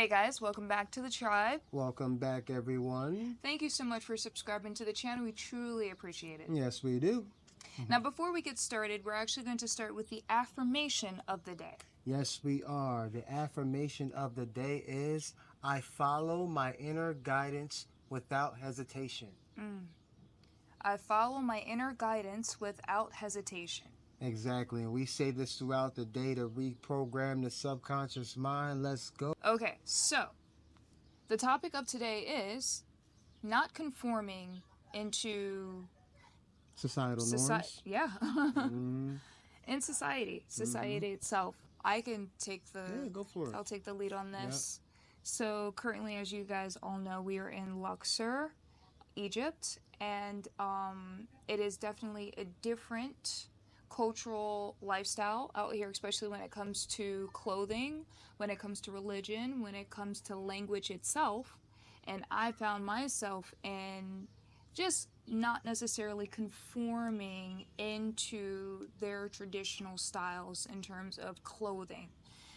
Hey guys, welcome back to the tribe. Welcome back, everyone. Thank you so much for subscribing to the channel. We truly appreciate it. Yes, we do. Now, before we get started, we're actually going to start with the affirmation of the day. Yes, we are. The affirmation of the day is, I follow my inner guidance without hesitation. I follow my inner guidance without hesitation. Exactly. And we say this throughout the day to reprogram the subconscious mind. Let's go. Okay, so the topic of today is not conforming into Societal norms. Yeah. Mhm. In society itself. I can take Yeah, go for it. I'll take the lead on this. So currently, as you guys all know, we are in Luxor, Egypt, and it is definitely a different cultural lifestyle out here, especially when it comes to clothing, when it comes to religion, when it comes to language itself. And I found myself in just not necessarily conforming into their traditional styles in terms of clothing.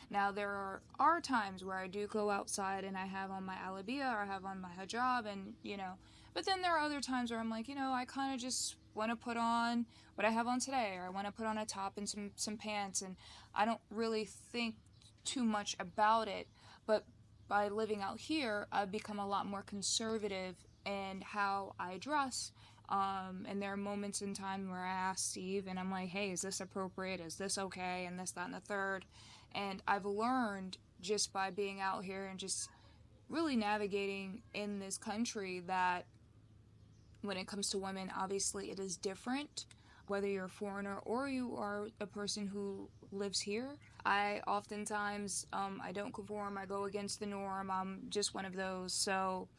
Now, there are times where I do go outside and I have on my alabia or I have on my hijab and, but then there are other times where I'm like, I kind of just want to put on what I have on today, or I want to put on a top and some pants, and I don't really think too much about it. But by living out here, I've become a lot more conservative in how I dress. And there are moments in time where I ask Steve and I'm like, hey, is this appropriate? Is this okay? And this, that, and the third. And I've learned just by being out here and just really navigating in this country that when it comes to women, obviously it is different. Whether you're a foreigner or you are a person who lives here, I oftentimes, I don't conform, I go against the norm, I'm just one of those. So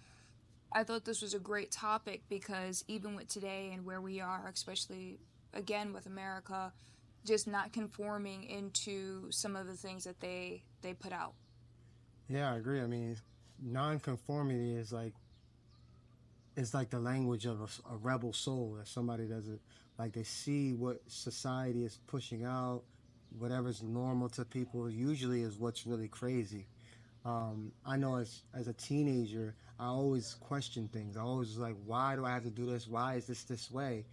I thought this was a great topic because even with today and where we are, especially again with America, just not conforming into some of the things that they put out. Yeah, I agree. I mean, non-conformity is like, it's like the language of a rebel soul. That somebody doesn't, like, they see what society is pushing out, whatever's normal to people usually is what's really crazy. I know as a teenager, I always questioned things. I always was like, why do I have to do this? Why is this way?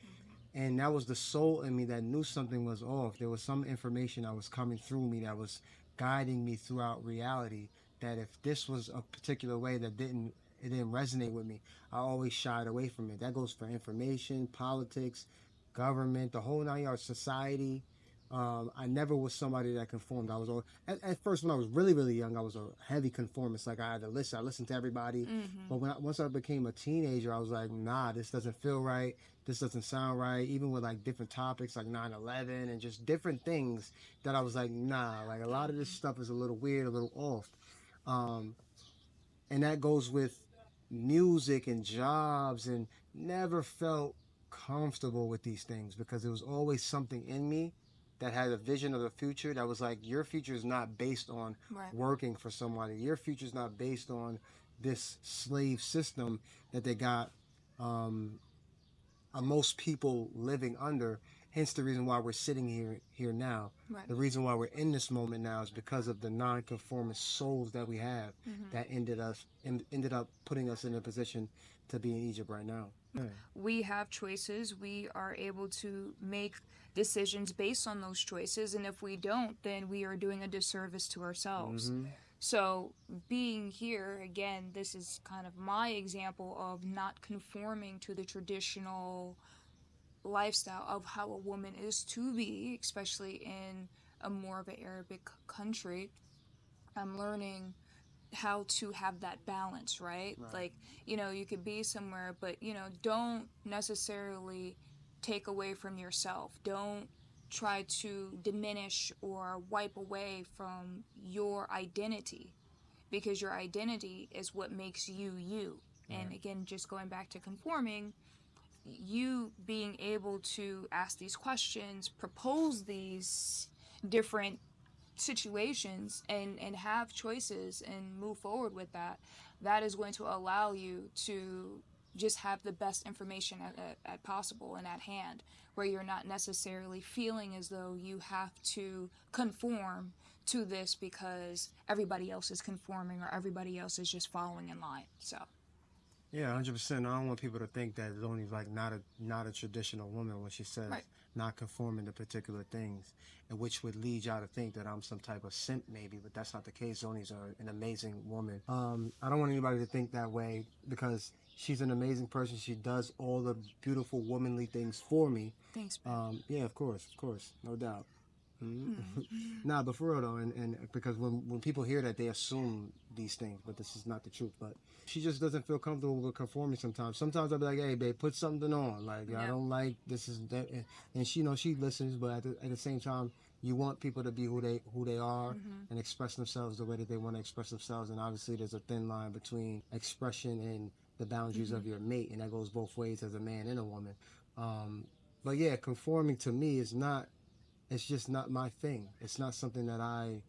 And that was the soul in me that knew something was off. There was some information that was coming through me that was guiding me throughout reality. That if this was a particular way that didn't resonate with me, I always shied away from it. That goes for information, politics, government, the whole nine yards, society. I never was somebody that conformed. I was at first, when I was really really young, I was a heavy conformist. Like, I had to listen. I listened to everybody. But once I became a teenager, I was like, nah, this doesn't feel right. This doesn't sound right. Even with like different topics like 9/11 and just different things that I was like, nah. Like, a lot of this stuff is a little weird, a little off. Um, and that goes with music and jobs, and never felt comfortable with these things because there was always something in me that had a vision of the future that was like, your future is not based on working for somebody. Your future is not based on this slave system that they got most people living under. Hence the reason why we're sitting here now. The reason why we're in this moment now is because of the non-conformist souls that we have that ended up putting us in a position to be in Egypt right now. We have choices. We are able to make decisions based on those choices, and if we don't, then we are doing a disservice to ourselves. So being here, again, this is kind of my example of not conforming to the traditional lifestyle of how a woman is to be, especially in a more of an Arabic country. I'm learning how to have that balance, right? Like, you could be somewhere, but, don't necessarily take away from yourself. Don't try to diminish or wipe away from your identity, because your identity is what makes you you. And again, just going back to conforming, you being able to ask these questions, propose these different situations, and have choices and move forward with that, that is going to allow you to just have the best information at possible and at hand, where you're not necessarily feeling as though you have to conform to this because everybody else is conforming or everybody else is just following in line. So Yeah, 100%. I don't want people to think that Zoni's like not a traditional woman when she says right. not conforming to particular things, and which would lead y'all to think that I'm some type of simp maybe, but that's not the case. Zoni's an amazing woman. I don't want anybody to think that way because she's an amazing person. She does all the beautiful womanly things for me. Thanks, babe. Yeah, of course, no doubt. Mhm. Mm. Nah, but for real though, and because when people hear that, they assume these things, but this is not the truth. But she just doesn't feel comfortable with conforming sometimes. Sometimes I'll be like, hey, babe, put something on. Like, I Yeah. don't like this is that, and she knows she listens, but at the same time, you want people to be who they are Mm-hmm. and express themselves the way that they want to express themselves. And obviously, there's a thin line between expression and the boundaries Mm-hmm. of your mate, and that goes both ways as a man and a woman. Um, but yeah, conforming to me is not, it's just not my thing. It's not something that I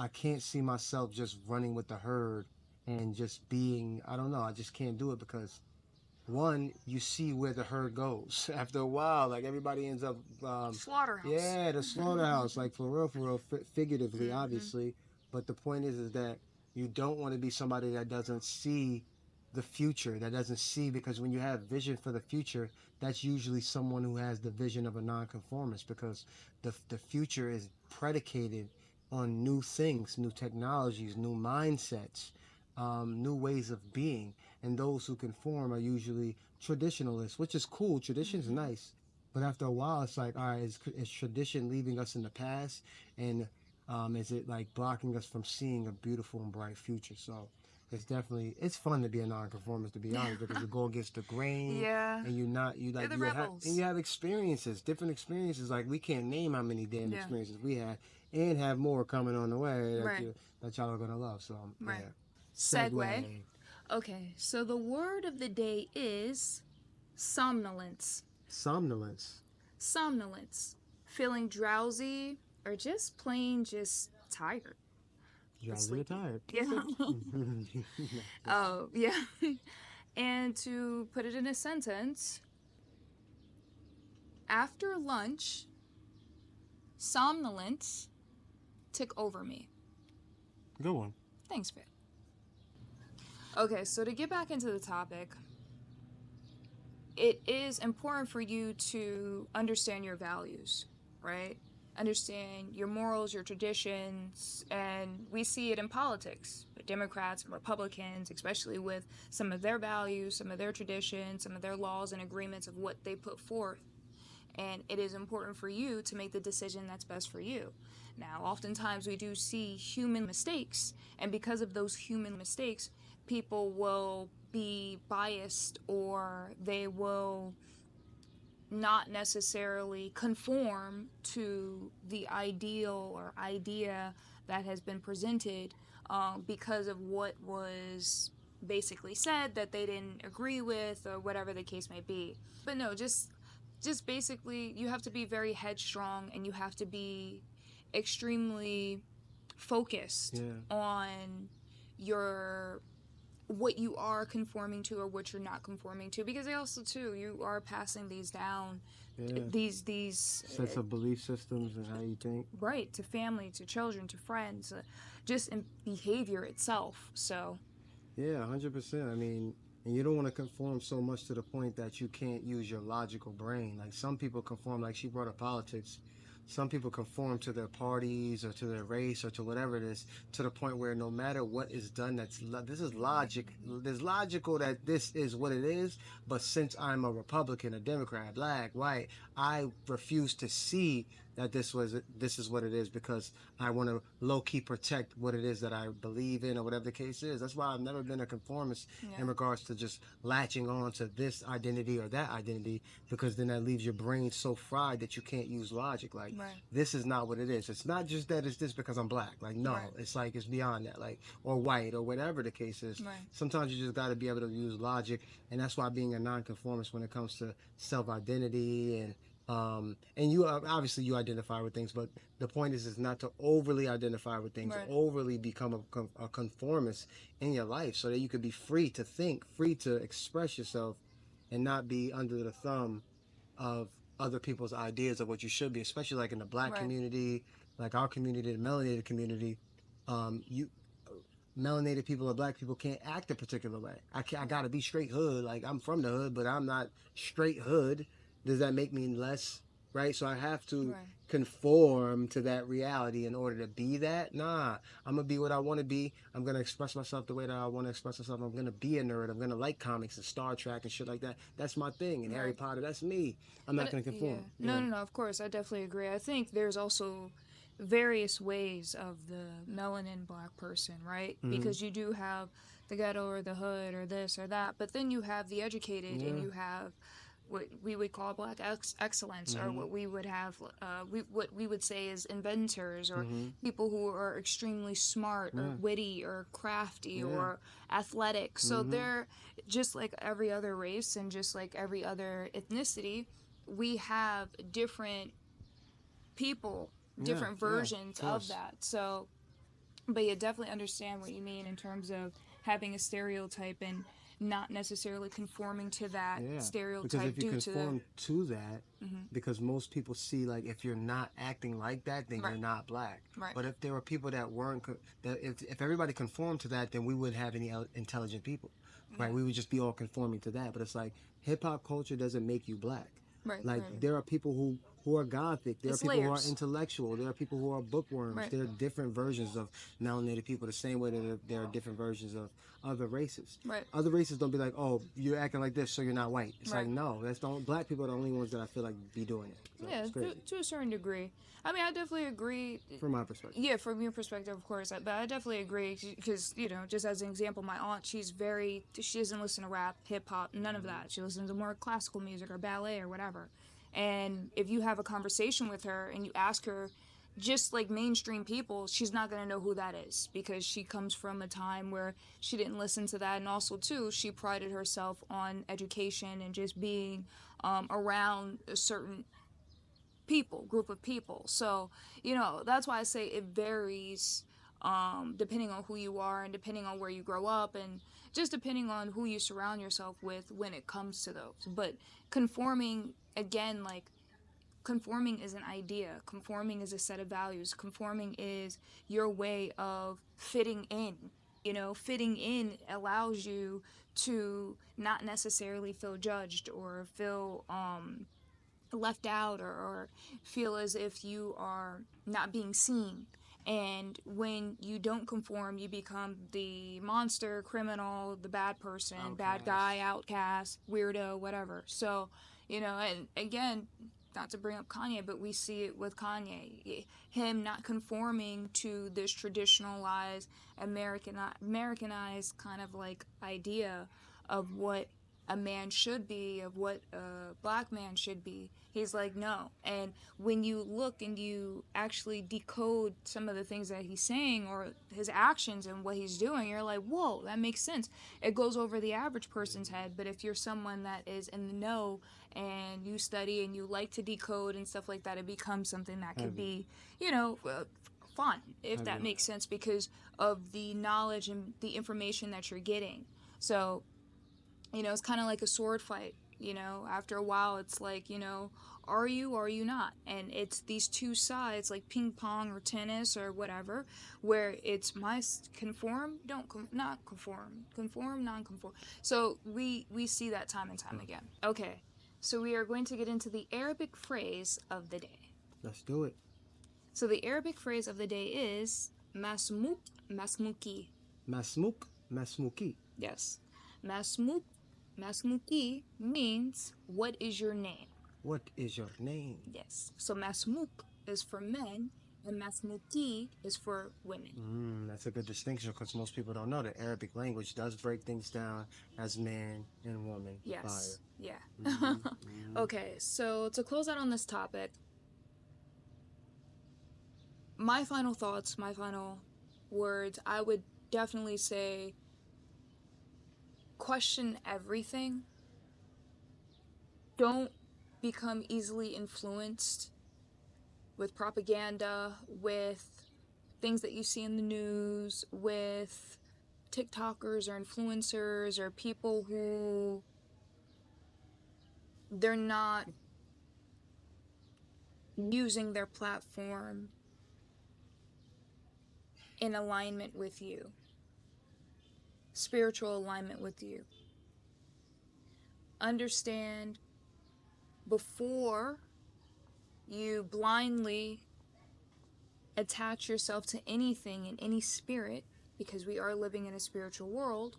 can't see myself just running with the herd and just being, I don't know, I just can't do it because one, you see where the herd goes. After a while, like everybody ends up Slaughterhouse. yeah, the slaughterhouse, like for real, figuratively, Mm-hmm. obviously. But the point is that you don't want to be somebody that doesn't see the future, that doesn't see, because when you have vision for the future, that's usually someone who has the vision of a nonconformist, because the future is predicated on new things, new technologies, new mindsets, new ways of being. And those who conform are usually traditionalists, which is cool. Tradition is Mm-hmm. nice, but after a while, it's like, all right, is tradition leaving us in the past, and is it like blocking us from seeing a beautiful and bright future? So it's fun to be a nonconformist, to be honest, because you go against the grain, Yeah. and you're not you They're like the and rebels. you have experiences, different experiences. Like we can't name how many damn Yeah. experiences we had, and have more coming on the way Right. that y'all are gonna love. So yeah, Right. Segue. segue, Okay, so the word of the day is somnolence. somnolence. Somnolence. Feeling drowsy or just plain just tired or Drowsy or sleepy. tired. Yeah. Nah, Oh, yeah. And to put it in a sentence, after lunch, somnolence took over me. good one. Thanks, babe. Okay, so to get back into the topic, it is important for you to understand your values, right? Understand your morals, your traditions, and we see it in politics. Democrats and Republicans, especially with some of their values, some of their traditions, some of their laws and agreements of what they put forth. And it is important for you to make the decision that's best for you. Now, oftentimes we do see human mistakes, and because of those human mistakes, people will be biased or they will not necessarily conform to the ideal or idea that has been presented because of what was basically said that they didn't agree with or whatever the case may be. But no, just basically you have to be very headstrong and you have to be extremely focused Yeah. on your what you are conforming to or what you're not conforming to, because they also too you are passing these down, Yeah. these Sets of belief systems and how you think. right, to family, to children, to friends, just in behavior itself. So Yeah, 100%. I mean, and you don't want to conform so much to the point that you can't use your logical brain. Like some people conform, like she brought up politics. Some people conform to their parties or to their race or to whatever it is, to the point where no matter what is done, this is logic. There's logical that this is what it is. But since I'm a Republican, a Democrat, black, white, I refuse to see that this is what it is, because I want to low key protect what it is that I believe in or whatever the case is. That's why I've never been a conformist yeah, in regards to just latching on to this identity or that identity, because then that leaves your brain so fried that you can't use logic. Like, right, this is not what it is. It's not just that it's this because I'm black. Like, no, right, it's like it's beyond that. Like, or white or whatever the case is. right, Sometimes you just got to be able to use logic, and that's why being a nonconformist when it comes to self identity and you obviously you identify with things, but the point is not to overly identify with things, right, overly become a conformist in your life, so that you could be free to think, free to express yourself, and not be under the thumb of other people's ideas of what you should be, especially like in the black right, community. like our community, the melanated community, you melanated people or black people can't act a particular way. I gotta be straight hood. Like I'm from the hood, but I'm not straight hood. Does that make me less right? So I have to Right. conform to that reality in order to be that. Nah, I'm gonna be what I want to be. I'm gonna express myself the way that I want to express myself. I'm gonna be a nerd. I'm gonna like comics and Star Trek and shit like that. That's my thing. And Harry Right. Potter, that's me. I'm not But gonna yeah, conform. You no, know. no, no. Of course, I definitely agree. I think there's also various ways of the melanin black person, right? Mm-hmm. Because you do have the ghetto or the hood or this or that, but then you have the educated, and Yeah. you have what we would call black excellence, or Mm-hmm. what we would have, what we would say is inventors, or Mm-hmm. people who are extremely smart or Yeah. witty or crafty Yeah. or athletic. So Mm-hmm. they're just like every other race and just like every other ethnicity. We have different people, Yeah. different Yeah. Of versions of course. that. So, but you definitely understand what you mean in terms of having a stereotype and not necessarily conforming to that Yeah, because stereotype if you due to the. conform to that, Mm-hmm. because most people see like if you're not acting like that, then Right, you're not black. right, But if there were people that weren't, that if everybody conformed to that, then we wouldn't have any intelligent people, right? yeah, We would just be all conforming to that. But it's like hip hop culture doesn't make you black. right, Like right. there are people who are gothic. There are It's people who are layers. intellectual. There are people who are bookworms. Right, There are different versions of melanated people. The same way that there are different versions of other races. right, Other races don't be like, oh, you're acting like this, so you're not white. It's like right. no, that's don't. Black people are the only ones that I feel like be doing it. So Yeah, it's crazy to a certain degree. I mean, I definitely agree. from my perspective. Yeah, from your perspective, of course, but I definitely agree because just as an example, my aunt, she doesn't listen to rap, hip hop, none of that. She listens to more classical music or ballet or whatever. And if you have a conversation with her and you ask her, just like mainstream people, she's not gonna know who that is because she comes from a time where she didn't listen to that, and also too, she prided herself on education and just being around a certain group of people. So, that's why I say it varies depending on who you are and depending on where you grow up and just depending on who you surround yourself with when it comes to those. But conforming, again, like conforming is an idea, conforming is a set of values, conforming is your way of fitting in. Fitting in allows you to not necessarily feel judged or feel left out, or feel as if you are not being seen. And when you don't conform, you become the monster, criminal, the bad person, bad guy, Outcast. outcast, weirdo, whatever. So, and again, not to bring up Kanye, but we see it with Kanye. Him not conforming to this traditionalized, Americanized kind of like idea of what a man should be, of what a black man should be. He's like, no. And when you look and you actually decode some of the things that he's saying or his actions and what he's doing, you're like, whoa, that makes sense. It goes over the average person's head. But if you're someone that is in the know and you study and you like to decode and stuff like that, it becomes something that could Heavy. be, fun, if that Heavy. makes sense, because of the knowledge and the information that you're getting. So it's kind of like a sword fight. After a while, it's like, are you or are you not? And it's these two sides, like ping pong or tennis or whatever, where it's my conform, don't not conform, conform, non conform. So we see that time and time again. Okay, so we are going to get into the Arabic phrase of the day. Let's do it. So the Arabic phrase of the day is masmuk, masmuki. Masmuk, masmuki. Yes, masmuk. Masmuki means, what is your name? What is your name? Yes. So Masmuk is for men and Masmuki is for women. That's a good distinction because most people don't know that Arabic language does break things down as man and woman. Fire. Yes. Yeah. Mm-hmm. Mm-hmm. Okay, so to close out on this topic, my final thoughts, my final words, I would definitely say question everything. Don't become easily influenced with propaganda, with things that you see in the news, with TikTokers or influencers or people who they're not using their platform in alignment with you, spiritual alignment with you. Understand before you blindly attach yourself to anything in any spirit, because we are living in a spiritual world,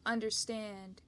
understand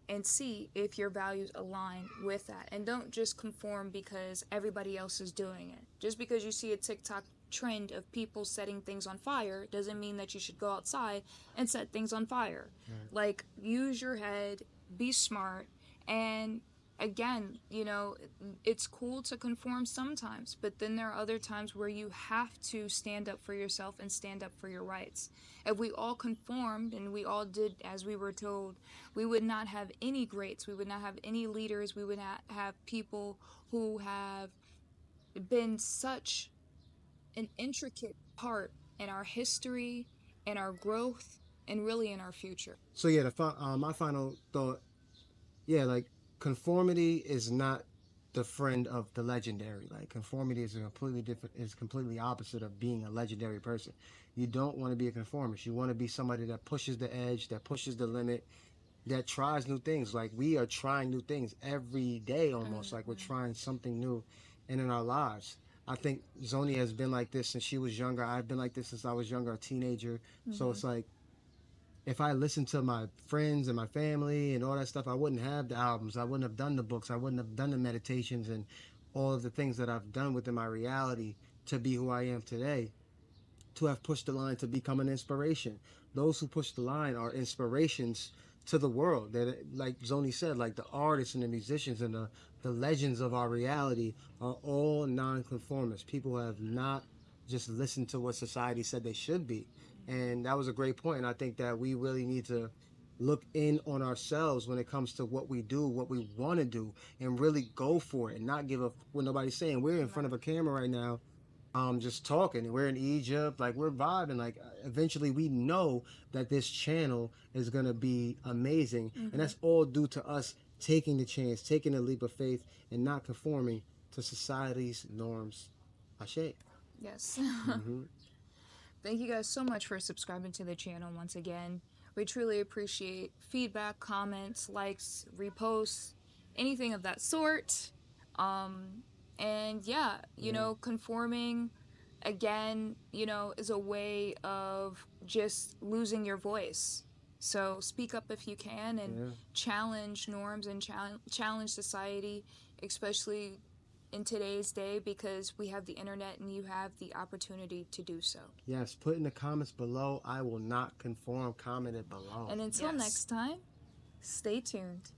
and see if your values align with that. And don't just conform because everybody else is doing it. Just because you see a TikTok trend of people setting things on fire doesn't mean that you should go outside and set things on fire. Right. Like, use your head, be smart, and again, you know, it's cool to conform sometimes, but then there are other times where you have to stand up for yourself and stand up for your rights. If we all conformed and we all did as we were told, we would not have any greats, we would not have any leaders, we would not have people who have been such an intricate part in our history, in our growth, and really in our future. So yeah, my final thought, yeah, like conformity is not the friend of the legendary. Like conformity is a completely different, is completely opposite of being a legendary person. You don't want to be a conformist. You want to be somebody that pushes the edge, that pushes the limit, that tries new things. Like we are trying new things every day almost. Like we're trying something new and in our lives. I think Zoni has been like this since she was younger. I've been like this since I was younger, a teenager. So it's like if I listened to my friends and my family and all that stuff, I wouldn't have the albums. I wouldn't have done the books. I wouldn't have done the meditations and all of the things that I've done within my reality to be who I am today, to have pushed the line to become an inspiration. Those who push the line are inspirations to the world. That, like Zoni said, like the artists and the musicians and the legends of our reality are all nonconformists. People who have not just listened to what society said they should be. And that was a great point. And I think that we really need to look in on ourselves when it comes to what we do, what we want to do, and really go for it and not give up what nobody's saying. We're in front of a camera right now, just talking. We're in Egypt, like we're vibing. Like eventually, we know that this channel is gonna be amazing, and that's all due to us taking the chance, taking a leap of faith, and not conforming to society's norms. Ashe. Yes. Mm-hmm. Thank you guys so much for subscribing to the channel once again. We truly appreciate feedback, comments, likes, reposts, anything of that sort. And yeah, you Yeah. know, conforming again, you know, is a way of just losing your voice. So speak up if you can and Yeah. challenge norms and challenge society, especially in today's day, because we have the internet and you have the opportunity to do so. Yes. Put in the comments below. I will not conform. Comment it below. And until Yes. next time, stay tuned.